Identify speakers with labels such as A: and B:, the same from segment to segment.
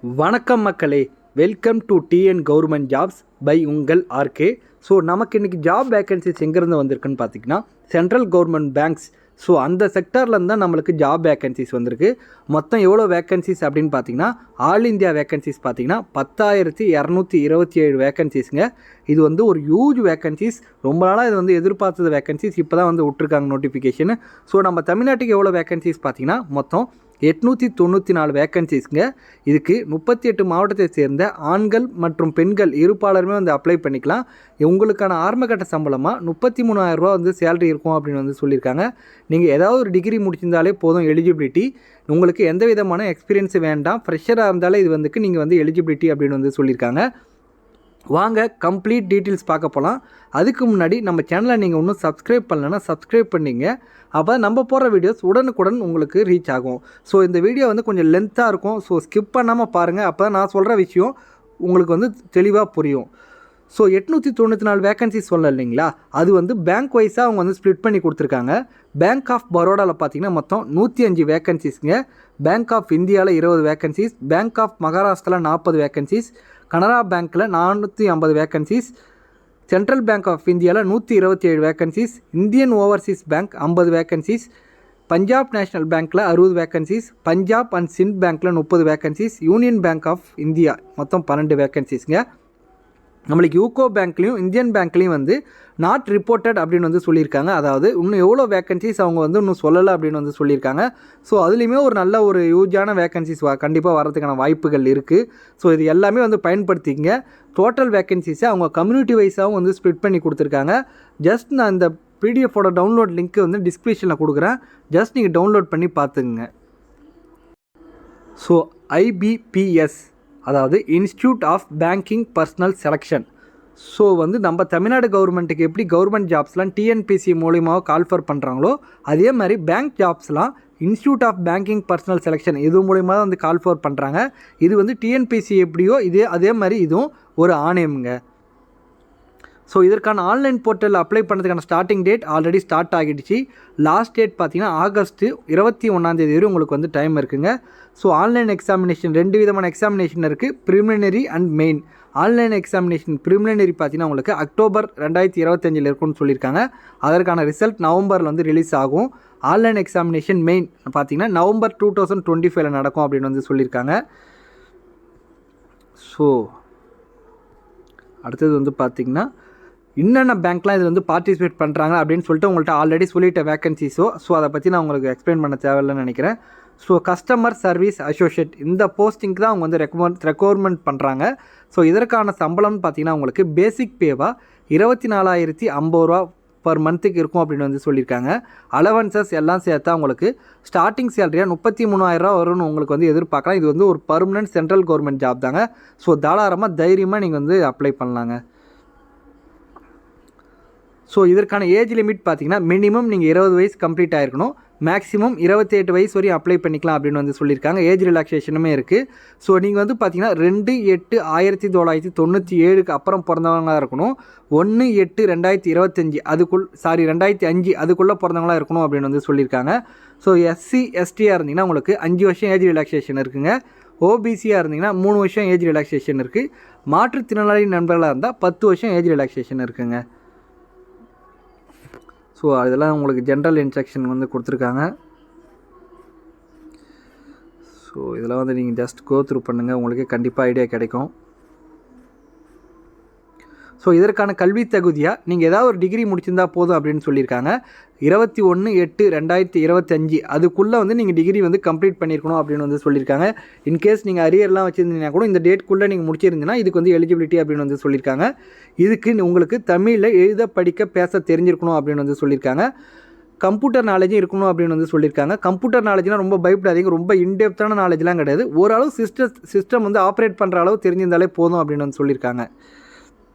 A: வணக்கம் மக்களே, welcome to TN government jobs by உங்கள் ஆர்கே. ஸோ நமக்கு இன்றைக்கி ஜாப் வேக்கன்சிஸ் எங்கேருந்து வந்திருக்குன்னு பார்த்தீங்கன்னா சென்ட்ரல் கவர்மெண்ட் பேங்க்ஸ். ஸோ அந்த செக்டார்லேருந்து தான் நம்மளுக்கு ஜாப் வேக்கன்சிஸ் வந்திருக்கு. மொத்தம் எவ்வளோ வேக்கன்சிஸ் அப்படின்னு பார்த்தீங்கன்னா ஆல் இந்தியா வேக்கன்சிஸ் பார்த்தீங்கன்னா 10,227 வேக்கன்சிஸுங்க. இது வந்து ஒரு ஹியூஜ் வேக்கன்சிஸ். ரொம்ப நாளாக இது வந்து எதிர்பார்த்தது வேக்கன்சிஸ் இப்போ தான் வந்து விட்ருக்காங்க நோட்டிஃபிகேஷனு. ஸோ நம்ம தமிழ்நாட்டுக்கு எவ்வளோ வேக்கன்சிஸ் பார்த்தீங்கன்னா மொத்தம் 894 வேக்கன்சிஸ்ங்க. இதுக்கு 38 மாவட்டத்தை சேர்ந்த ஆண்கள் மற்றும் பெண்கள் இருப்பாளருமே வந்து அப்ளை பண்ணிக்கலாம். உங்களுக்கான ஆரம்பகட்ட சம்பளமாக 33,000 ரூபா வந்து சேலரி இருக்கும் அப்படின்னு வந்து சொல்லியிருக்காங்க. நீங்கள் ஏதாவது ஒரு டிகிரி முடிச்சிருந்தாலே போதும் எலிஜிபிலிட்டி. உங்களுக்கு எந்த விதமான எக்ஸ்பீரியன்ஸு வேண்டாம். ஃப்ரெஷராக இருந்தாலே இது வந்துக்கு நீங்கள் வந்து எலிஜிபிலிட்டி அப்படின்னு வந்து சொல்லியிருக்காங்க. வாங்க கம்ப்ளீட் டீட்டெயில்ஸ் பார்க்க போகலாம். அதுக்கு முன்னாடி நம்ம சேனலை நீங்கள் இன்னும் சப்ஸ்கிரைப் பண்ணலைன்னா சப்ஸ்கிரைப் பண்ணிங்க. அப்போ நம்ம போடுற வீடியோஸ் உடனுக்குடன் உங்களுக்கு ரீச் ஆகும். ஸோ இந்த வீடியோ வந்து கொஞ்சம் லென்த்தாக இருக்கும். ஸோ ஸ்கிப் பண்ணாமல் பாருங்கள். அப்போ தான் நான் சொல்கிற விஷயம் உங்களுக்கு வந்து தெளிவாக புரியும். ஸோ 894 வேக்கன்சிஸ் சொல்லலை இல்லைங்களா, அது வந்து பேங்க் வைஸாக அவங்க வந்து ஸ்ப்ளிட் பண்ணி கொடுத்துருக்காங்க. பேங்க் ஆஃப் பரோடாவில் பார்த்தீங்கன்னா மொத்தம் 105 வேக்கன்சிஸ்ங்க. பேங்க் ஆஃப் இந்தியாவில் 20 வேக்கன்சிஸ், பேங்க் ஆஃப் மகாராஷ்டிராவில் 40 வேக்கன்சிஸ், கனரா பேங்க்கில் 450 வேக்கன்சிஸ், சென்ட்ரல் பேங்க் ஆஃப் இந்தியாவில் 127 vacancies, Indian Overseas Bank 50 vacancies, Punjab national பேங்க்கில் 60 வேக்கன்சிஸ், பஞ்சாப் அண்ட் சிந்த் பேங்க்கில் 30 vacancies, union bank of India மொத்தம் 12 வேக்கன்சிஸ்ங்க. நம்மளுக்கு யூகோ பேங்க்லேயும் இந்தியன் பேங்க்லேயும் வந்து நாட் ரிப்போர்ட்டட் அப்படின்னு வந்து சொல்லியிருக்காங்க. அதாவது இன்னும் எவ்வளோ வேக்கன்சிஸ் அவங்க வந்து இன்னும் சொல்லலை அப்படின்னு வந்து சொல்லியிருக்காங்க. ஸோ அதுலேயுமே ஒரு நல்ல ஒரு யூஜான வேக்கன்சிஸ் கண்டிப்பாக வரதுக்கான வாய்ப்புகள் இருக்குது. ஸோ இது எல்லாமே வந்து பயன்படுத்திங்க. டோட்டல் வேக்கன்சிஸை அவங்க கம்யூனிட்டி வைஸாகவும் வந்து ஸ்ப்ளிட் பண்ணி கொடுத்துருக்காங்க. ஜஸ்ட் நான் இந்த பிடிஎஃபோட டவுன்லோட் லிங்க்கு வந்து டிஸ்கிரிப்ஷனில் கொடுக்குறேன். ஜஸ்ட் நீங்கள் டவுன்லோட் பண்ணி பார்த்துங்க. ஸோ ஐபிபிஎஸ் அதாவது institute of banking personnel selection. So வந்து நம்ம தமிழ்நாடு கவர்மெண்ட்டுக்கு எப்படி கவர்மெண்ட் ஜாப்ஸ்லாம் டிஎன்பிசி மூலியமாக கால்ஃபர் பண்ணுறாங்களோ அதே மாதிரி பேங்க் ஜாப்ஸ்லாம் institute of banking personnel selection இது மூலிமா தான் வந்து கால்ஃபர் பண்ணுறாங்க. இது வந்து டிஎன்பிசி எப்படியோ அதே மாதிரி இதுவும் ஒரு ஆணையம்ங்க. ஸோ இதற்கான ஆன்லைன் போர்ட்டலில் அப்ளை பண்ணுறதுக்கான ஸ்டார்டிங் டேட் ஆல்ரெடி ஸ்டார்ட் ஆகிடுச்சு. லாஸ்ட் டேட் பார்த்தீங்கன்னா ஆகஸ்ட் 21 வரை உங்களுக்கு வந்து டைம் இருக்குங்க. ஸோ ஆன்லைன் எக்ஸாமினேஷன் 2 விதமான எக்ஸாமினேஷன் இருக்குது, preliminary and main. Online examination preliminary பார்த்தீங்கன்னா உங்களுக்கு அக்டோபர் 2025 இருக்குன்னு சொல்லியிருக்காங்க. அதற்கான ரிசல்ட் நவம்பரில் வந்து ரிலீஸ் ஆகும். ஆன்லைன் எக்ஸாமினேஷன் மெயின் பார்த்தீங்கன்னா நவம்பர் 2025 நடக்கும் அப்படின்னு வந்து சொல்லியிருக்காங்க. ஸோ அடுத்தது வந்து பார்த்திங்கன்னா என்னென்ன பேங்க்லாம் இது வந்து பார்ட்டிசிபேட் பண்ணுறாங்க அப்படின்னு சொல்லிட்டு உங்கள்கிட்ட ஆல்ரெடி சொல்லிட்ட வேக்கன்சிஸோ. ஸோ அதை பற்றி நான் உங்களுக்கு எக்ஸ்பிளைன் பண்ண தேவையில்லைன்னு நினைக்கிறேன். ஸோ கஸ்டமர் சர்வீஸ் அசோசியேட் இந்த போஸ்டிங்க்கு தான் அவங்க வந்து ரெக்குவயர்மெண்ட் பண்ணுறாங்க. ஸோ இதற்கான சம்பளம்னு பார்த்தீங்கன்னா உங்களுக்கு பேசிக் பேவாக 24,050 ரூபா பர் மந்த்துக்கு இருக்கும் அப்படின்னு வந்து சொல்லியிருக்காங்க. அலவன்சஸ் எல்லாம் சேர்த்தா உங்களுக்கு ஸ்டார்டிங் சேலரியாக 33,000 ரூபா வரும்னு உங்களுக்கு வந்து எதிர்பார்க்கலாம். இது வந்து ஒரு பர்மனெண்ட் சென்ட்ரல் கவர்மெண்ட் ஜாப் தாங்க. ஸோ தாராளமாக தைரியமாக நீங்கள் வந்து அப்ளை பண்ணலாங்க. ஸோ இதற்கான ஏஜ் லிமிட் பார்த்தீங்கன்னா மினிமம் நீங்கள் 20 வயசு கம்ப்ளீட் ஆகிருக்கணும். மேக்ஸிமம் 28 வயசு வரையும் அப்ளை பண்ணிக்கலாம் அப்படின்னு வந்து சொல்லியிருக்காங்க. ஏஜ் ரிலாக்ஸேஷனுமே இருக்குது. ஸோ நீங்கள் வந்து பார்த்தீங்கன்னா 2/8/1997 அப்புறம் பிறந்தவங்களாக இருக்கணும். 1/8/2025 2005 அதுக்குள்ளே பிறந்தவங்களாக இருக்கணும் அப்படின்னு வந்து சொல்லியிருக்காங்க. ஸோ எஸ்சி எஸ்டியாக இருந்தீங்கன்னா உங்களுக்கு 5 வருஷம் ஏஜ் ரிலாக்ஸேஷன் இருக்குங்க. ஓபிசியாக இருந்தீங்கன்னா 3 வருஷம் ஏஜ் ரிலாக்ஸேஷன் இருக்குது. மாற்றுத்திறனாளி நண்பர்களாக இருந்தால் 10 வருஷம் ஏஜ் ரிலாக்ஸேஷன் இருக்குங்க. ஸோ அதெல்லாம் உங்களுக்கு ஜென்ரல் இன்ஸ்ட்ரக்ஷன் வந்து கொடுத்துருக்காங்க. ஸோ இதெல்லாம் வந்து நீங்கள் ஜஸ்ட் கோ த்ரூ பண்ணுங்கள், உங்களுக்கு கண்டிப்பாக ஐடியா கிடைக்கும். ஸோ இதற்கான கல்வி தகுதியாக நீங்கள் ஏதாவது ஒரு டிகிரி முடிச்சிருந்தா போதும் அப்படின்னு சொல்லியிருக்காங்க. 21/8/2025 அதுக்குள்ளே வந்து நீங்கள் டிகிரி வந்து கம்ப்ளீட் பண்ணியிருக்கணும் அப்படின்னு வந்து சொல்லியிருக்காங்க. இன்கேஸ் நீங்கள் அரியர்லாம் வச்சுருந்தீங்கன்னா கூட இந்த டேட்குள்ளே நீங்கள் முடிச்சிருந்தீங்கன்னா இதுக்கு வந்து எலிஜிபிலிட்டி அப்படின்னு வந்து சொல்லியிருக்காங்க. இதுக்கு உங்களுக்கு தமிழில் எழுத படிக்க பேச தெரிஞ்சிருக்கணும் அப்படின்னு வந்து சொல்லியிருக்காங்க. கம்ப்யூட்டர் நாலேஜும் இருக்கணும் அப்படின்னு வந்து சொல்லியிருக்காங்க. கம்ப்யூட்டர் நாலேஜ்னால் ரொம்ப பயப்படாதீங்க, ரொம்ப இன்டெப்த்தான நாலேஜ்லாம் கிடையாது. ஓரளவு சிஸ்டம் வந்து ஆப்ரேட் பண்ணுற அளவு தெரிஞ்சிருந்தாலே போதும் அப்படின்னு வந்து சொல்லியிருக்காங்க.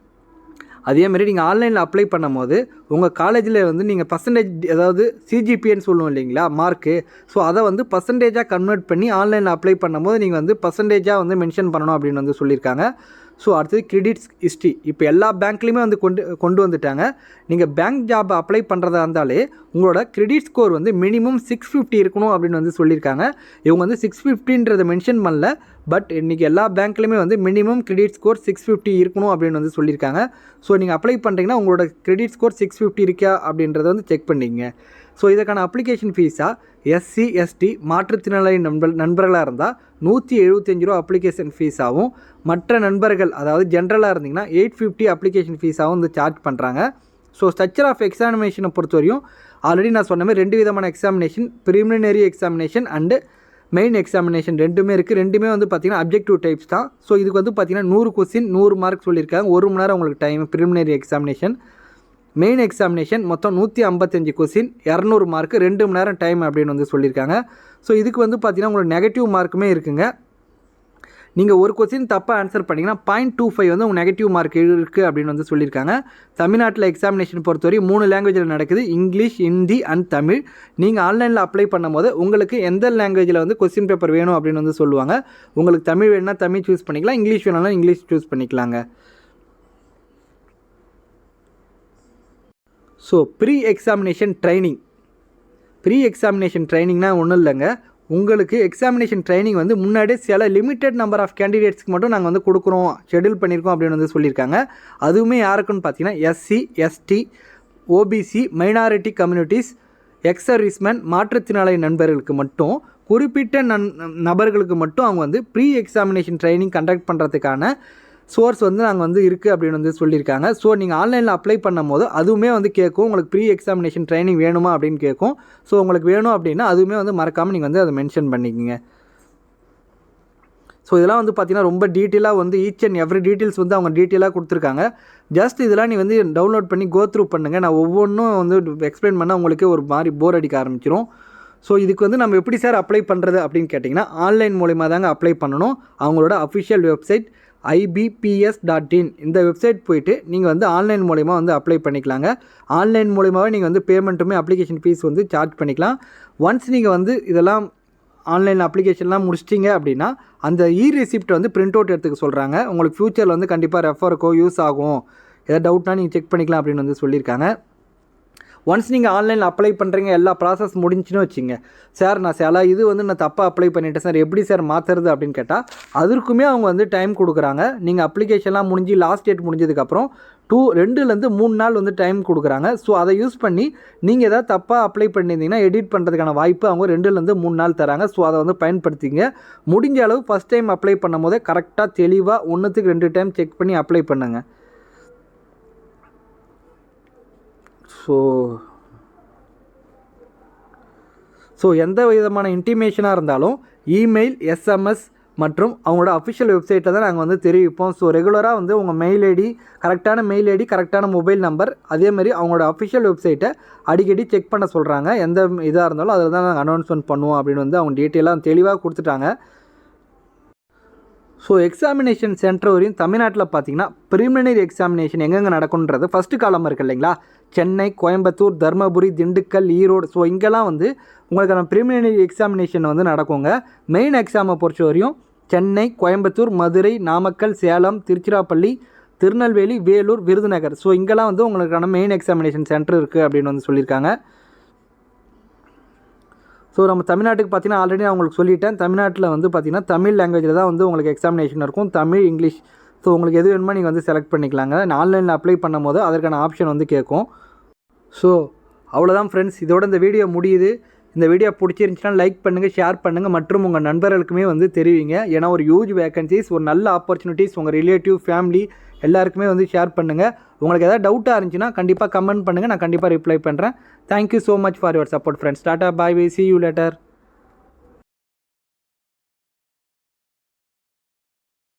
A: அதேமாதிரி நீங்கள் ஆன்லைனில் அப்ளை பண்ணும் போது உங்கள் காலேஜில் வந்து நீங்கள் பர்சன்டேஜ் அதாவது சிஜிபிஏன்னு சொல்லுவோம் இல்லைங்களா மார்க்கு. ஸோ அதை வந்து பர்சன்டேஜாக கன்வெர்ட் பண்ணி ஆன்லைனில் அப்ளை பண்ணும்போது நீங்கள் வந்து பர்சன்டேஜாக வந்து மென்ஷன் பண்ணணும் அப்படின்னு வந்து சொல்லியிருக்காங்க. ஸோ அடுத்தது கிரெடிட்ஸ் ஹிஸ்ட்ரி. இப்போ எல்லா பேங்க்லேயுமே வந்து கொண்டு வந்துட்டாங்க. நீங்கள் பேங்க் ஜாப் அப்ளை பண்ணுறதா இருந்தாலே உங்களோட கிரெடிட் ஸ்கோர் வந்து மினிமம் 650 இருக்கணும் அப்படின்னு வந்து சொல்லியிருக்காங்க. இவங்க வந்து 650ன்றதை மென்ஷன் பண்ணல, பட் இன்றைக்கி எல்லா பேங்க்லேயுமே வந்து மினிமம் கிரெடிட் ஸ்கோர் 650 இருக்கணும் அப்படின்னு வந்து சொல்லியிருக்காங்க. ஸோ நீங்கள் அப்ளை பண்ணுறீங்கன்னா உங்களோட கிரெடிட் ஸ்கோர் 650 இருக்கா அப்படின்றத வந்து செக் பண்ணிங்க. ஸோ இதுக்கான அப்ளிகேஷன் ஃபீஸாக எஸ்சி எஸ்டி மாற்றுத்திறனாளி நண்பர்களாக இருந்தால் 175 ரூபா அப்ளிகேஷன் ஃபீஸாகவும், மற்ற நண்பர்கள் அதாவது ஜென்ரலாக இருந்தீங்கன்னா 850 அப்ளிகேஷன் ஃபீஸாகவும் வந்து சார்ஜ் பண்ணுறாங்க. ஸோ ஸ்ட்ரக்சர் ஆஃப் எக்ஸாமினேஷனை பொறுத்தவரையும் ஆல்ரெடி நான் சொன்ன மாதிரி 2 விதமான examination, preliminary examination and main examination ரெண்டுமே இருக்குது. ரெண்டுமே வந்து பார்த்திங்கன்னா அப்ஜெக்டிவ் டைப்ஸ் தான். ஸோ இதுக்கு வந்து பார்த்திங்கன்னா 100 கொஸ்டின் 100 மார்க் சொல்லியிருக்காங்க. 1 மணி நேரம் உங்களுக்கு time preliminary examination. Main examination மொத்தம் 155 கொஸ்டின் 200 மார்க்கு 2 மணி நேரம் டைம் அப்படின்னு வந்து சொல்லியிருக்காங்க. ஸோ இதுக்கு வந்து பார்த்திங்கன்னா உங்களுக்கு நெகட்டிவ் மார்க்குமே இருக்குங்க. நீங்கள் ஒரு கொஸ்டின் தப்பாக ஆன்சர் பண்ணிங்கன்னா 0.25 வந்து உங்கள் நெகட்டிவ் மார்க் இருக்குது அப்படின்னு வந்து சொல்லியிருக்காங்க. தமிழ்நாட்டில் எக்ஸாமினேஷன் பொறுத்தவரை 3 லாங்குவேஜில் நடக்குது, இங்கிலீஷ், ஹிந்தி அண்ட் தமிழ். நீங்கள் ஆன்லைனில் அப்ளை பண்ணும்போது உங்களுக்கு எந்த லாங்குவேஜில் வந்து கொஸ்டின் பேப்பர் வேணும் அப்படின்னு வந்து சொல்லுவாங்க. உங்களுக்கு தமிழ் வேணும்னா தமிழ் சூஸ் பண்ணிக்கலாம், இங்கிலீஷ் வேணும்னா இங்கிலீஷ் சூஸ் பண்ணிக்கலாங்க. ஸோ ப்ரீ எக்ஸாமினேஷன் ட்ரைனிங்னா ஒன்றும் இல்லைங்க. உங்களுக்கு எக்ஸாமினேஷன் ட்ரைனிங் வந்து முன்னாடியே சில லிமிட்டட் நம்பர் ஆஃப் கேண்டிடேட்ஸ்க்கு மட்டும் நாங்கள் வந்து கொடுக்குறோம், ஷெடியூல் பண்ணியிருக்கோம் அப்படின்னு வந்து சொல்லியிருக்காங்க. அதுவுமே யாருக்குன்னு பார்த்தீங்கன்னா SC ST OBC minority communities ex serviceman மாற்றுத்திறனாளி நண்பர்களுக்கு மட்டும், குறிப்பிட்ட நபர்களுக்கு மட்டும் அவங்க வந்து ப்ரீ எக்ஸாமினேஷன் ட்ரைனிங் கண்டக்ட் பண்ணுறதுக்கான சோர்ஸ் வந்து நாங்கள் வந்து இருக்குது அப்படின்னு வந்து சொல்லியிருக்காங்க. ஸோ நீங்கள் ஆன்லைனில் அப்ளை பண்ணும் போது அதுவுமே வந்து கேட்கும், உங்களுக்கு ப்ரீ எக்ஸாமினேஷன் ட்ரைனிங் வேணுமா அப்படின்னு கேட்கும். ஸோ உங்களுக்கு வேணும் அப்படின்னா அதுவுமே வந்து மறக்காமல் நீங்கள் வந்து அதை மென்ஷன் பண்ணிக்கோங்க. ஸோ இதெல்லாம் வந்து பார்த்திங்கன்னா ரொம்ப டீட்டெயிலாக வந்து ஈச் அண்ட் எவ்ரி டீட்டெயில்ஸ் வந்து அவங்க டீட்டெயிலாக கொடுத்துருக்காங்க. ஜஸ்ட் இதெல்லாம் நீ வந்து டவுன்லோட் பண்ணி கோ த்ரூ பண்ணுங்கள். நான் ஒவ்வொன்றும் வந்து எக்ஸ்பிளைன் பண்ணால் உங்களுக்கு ஒரு மாதிரி போர் அடிக்க ஆரம்பிச்சிடும். ஸோ இதுக்கு வந்து நம்ம எப்படி சார் அப்ளை பண்ணுறது அப்படின்னு கேட்டிங்கன்னா ஆன்லைன் மூலிமா தாங்க அப்ளை பண்ணணும். அவங்களோட அஃபிஷியல் வெப்சைட் ibps.in இந்த வெப்சைட் போய்ட்டு நீங்கள் வந்து ஆன்லைன் மூலிமா வந்து அப்ளை பண்ணிக்கலாங்க. ஆன்லைன் மூலிமாவே நீங்கள் வந்து பேமெண்ட்டுமே அப்ளிகேஷன் ஃபீஸ் வந்து சார்ஜ் பண்ணிக்கலாம். ஒன்ஸ் நீங்கள் வந்து இதெல்லாம் ஆன்லைன் அப்ளிகேஷன்லாம் முடிச்சிட்டிங்க அப்படின்னா அந்த ரெசிப்ட் வந்து பிரிண்ட் அவுட் எடுத்துக்க சொல்கிறாங்க. உங்களுக்கு ஃப்யூச்சரில் வந்து கண்டிப்பாக ரெஃபருக்கோ யூஸ் ஆகும், ஏதாவது டவுட்னா நீங்கள் செக் பண்ணிக்கலாம் அப்படின்னு வந்து சொல்லியிருக்காங்க. ஒன்ஸ் நீங்கள் ஆன்லைனில் அப்ளை பண்ணுறீங்க, எல்லா ப்ராசஸ் முடிஞ்சுன்னு வச்சுங்க, சார் நான் இது வந்து நான் தப்பாக அப்ளை பண்ணிட்டேன் சார், எப்படி சார் மாற்றுறது அப்படின்னு கேட்டால் அதற்குமே அவங்க வந்து டைம் கொடுக்குறாங்க. நீங்கள் அப்ளிகேஷன்லாம் முடிஞ்சு லாஸ்ட் டேட் முடிஞ்சதுக்கப்புறம் 2லேருந்து 3 நாள் வந்து டைம் கொடுக்குறாங்க. ஸோ அதை யூஸ் பண்ணி நீங்கள் எதாவது தப்பாக அப்ளை பண்ணியிருந்தீங்கன்னா எடிட் பண்ணுறதுக்கான வாய்ப்பு அவங்க 2லேருந்து 3 நாள் தராங்க. ஸோ அதை வந்து பயன்படுத்திங்க. முடிஞ்ச அளவு ஃபஸ்ட் டைம் அப்ளை பண்ணும் போதே கரெக்டாக தெளிவாக 1க்கு 2 டைம் செக் பண்ணி அப்ளை பண்ணுங்க. ஸோ எந்த விதமான இன்டிமேஷனாக இருந்தாலும் இமெயில், எஸ்எம்எஸ் மற்றும் அவங்களோட அஃபிஷியல் வெப்சைட்டில் தான் நாங்கள் வந்து தெரிவிப்போம். ஸோ ரெகுலராக வந்து உங்கள் மெயில் ஐடி, கரெக்டான மொபைல் நம்பர், அதேமாதிரி அவங்களோட அஃபிஷியல் வெப்சைட்டை அடிக்கடி செக் பண்ண சொல்கிறாங்க. எந்த இதாக இருந்தாலும் அதில் தான் நாங்கள் அனௌன்ஸ்மெண்ட் பண்ணுவோம் அப்படின்னு வந்து அவங்க டீட்டெயிலாக தெளிவாக கொடுத்துட்டாங்க. ஸோ எக்ஸாமினேஷன் சென்டர் வரையும் தமிழ்நாட்டில் பார்த்தீங்கன்னா ப்ரிலிமினரி எக்ஸாமினேஷன் எங்கெங்கே நடக்குன்றது ஃபஸ்ட்டு காலம் இருக்குது இல்லைங்களா, சென்னை, கோயம்புத்தூர், தருமபுரி, திண்டுக்கல், ஈரோடு. ஸோ இங்கெல்லாம் வந்து உங்களுக்கான ப்ரிலிமினரி எக்ஸாமினேஷன் வந்து நடக்குங்க. மெயின் எக்ஸாமை பொறுத்த வரையும் சென்னை, கோயம்புத்தூர், மதுரை, நாமக்கல், சேலம், திருச்சிராப்பள்ளி, திருநெல்வேலி, வேலூர், விருதுநகர். ஸோ இங்கெல்லாம் வந்து உங்களுக்கான மெயின் எக்ஸாமினேஷன் சென்டர் இருக்குது அப்படின்னு வந்து சொல்லியிருக்காங்க. ஸோ நம்ம தமிழ்நாட்டுக்கு பார்த்தீங்கன்னா ஆல்ரெடி நான் உங்களுக்கு சொல்லிட்டேன், தமிழ்நாட்டில் வந்து பார்த்திங்கன்னா தமிழ் லாங்குவேஜில் தான் வந்து உங்களுக்கு எக்ஸாமினேஷன் இருக்கும், தமிழ், இங்கிலீஷ். ஸோ உங்களுக்கு எது வேணுமோ நீங்கள் வந்து செலக்ட் பண்ணிக்கலாங்க. ஆன்லைனில் அப்ளை பண்ணும் போது அதற்கான ஆப்ஷன் வந்து கேட்கும். ஸோ அவ்வளோதான் ஃப்ரெண்ட்ஸ், இதோட இந்த வீடியோ முடியுது. இந்த வீடியோ பிடிச்சிருந்துச்சுன்னா லைக் பண்ணுங்கள், ஷேர் பண்ணுங்கள் மற்றும் உங்கள் நண்பர்களுக்குமே வந்து தெரிவிங்க. ஏன்னா ஒரு ஹியூஜ் வேகன்சிஸ், ஒரு நல்ல ஆப்பர்ச்சுனிட்டிஸ் உங்கள் ரிலேட்டிவ், ஃபேமிலி எல்லாருக்குமே வந்து ஷேர் பண்ணுங்கள். உங்களுக்கு எதாவது டவுட்டாக இருந்துச்சுன்னா கண்டிப்பாக கமெண்ட் பண்ணுங்கள், நான் கண்டிப்பாக ரிப்ளை பண்ணுறேன். Thank you so much for your support friends. Tata, bye, C you later.